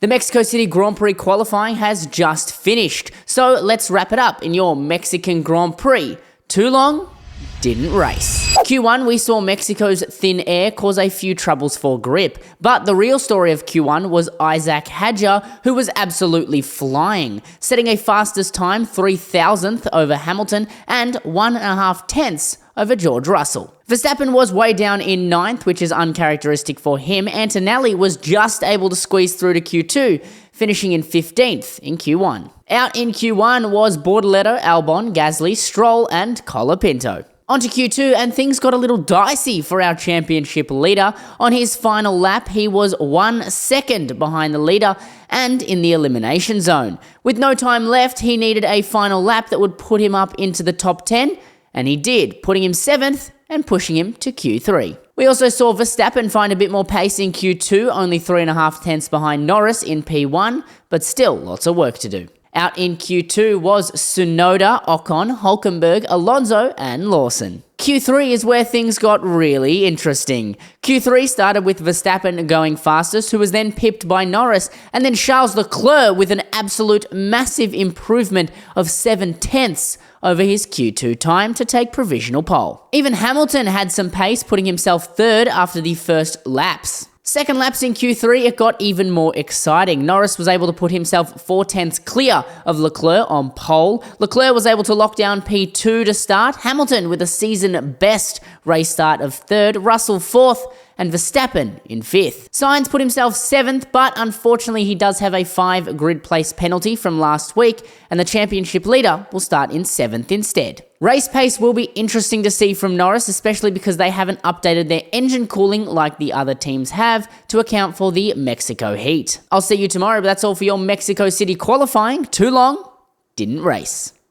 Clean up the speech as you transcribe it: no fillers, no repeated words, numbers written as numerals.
The Mexico City Grand Prix qualifying has just finished, so let's wrap it up in your Mexican Grand Prix. Too long? Didn't race. Q1, we saw Mexico's thin air cause a few troubles for grip, but the real story of Q1 was Isaac Hadjar, who was absolutely flying, setting a fastest time 3,000th over Hamilton and 1.5 tenths over George Russell. Verstappen was way down in 9th, which is uncharacteristic for him. Antonelli was just able to squeeze through to Q2, finishing in 15th in Q1. Out in Q1 was Bortoleto, Albon, Gasly, Stroll, and Colapinto. Onto Q2, and things got a little dicey for our championship leader. On his final lap, he was 1 second behind the leader and in the elimination zone. With no time left, he needed a final lap that would put him up into the top 10, and he did, putting him 7th and pushing him to Q3. We also saw Verstappen find a bit more pace in Q2, only 3.5 tenths behind Norris in P1, but still lots of work to do. Out in Q2 was Tsunoda, Ocon, Hulkenberg, Alonso, and Lawson. Q3 is where things got really interesting. Q3 started with Verstappen going fastest, who was then pipped by Norris, and then Charles Leclerc with an absolute massive improvement of 7 tenths over his Q2 time to take provisional pole. Even Hamilton had some pace, putting himself 3rd after the first laps. Second laps in Q3, it got even more exciting. Norris was able to put himself 4 tenths clear of Leclerc on pole. Leclerc was able to lock down P2 to start. Hamilton with a season best race start of 3rd. Russell 4th. And Verstappen in 5th. Sainz put himself 7th, but unfortunately he does have a 5 grid place penalty from last week, and the championship leader will start in 7th instead. Race pace will be interesting to see from Norris, especially because they haven't updated their engine cooling like the other teams have to account for the Mexico heat. I'll see you tomorrow, but that's all for your Mexico City qualifying. Too long? Didn't race.